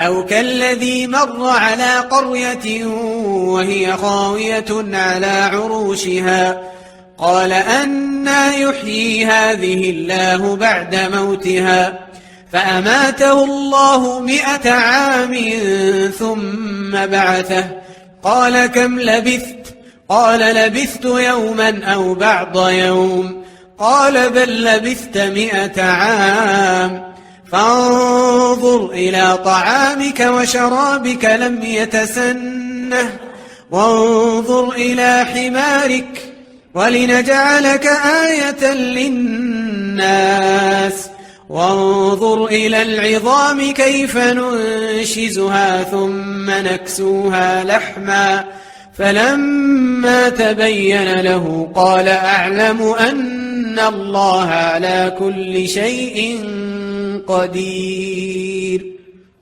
أو كالذي مر على قرية وهي خاوية على عروشها قال أنى يحيي هذه الله بعد موتها فأماته الله 100 عام ثم بعثه قال كم لبثت قال لبثت يوما أو بعض يوم قال بل لبثت 100 عام فانظر إلى طعامك وشرابك لم يتسنه وانظر إلى حمارك ولنجعلك آية للناس وانظر إلى العظام كيف ننشزها ثم نكسوها لحما فلما تبين له قال أعلم أن الله على كل شيء قدير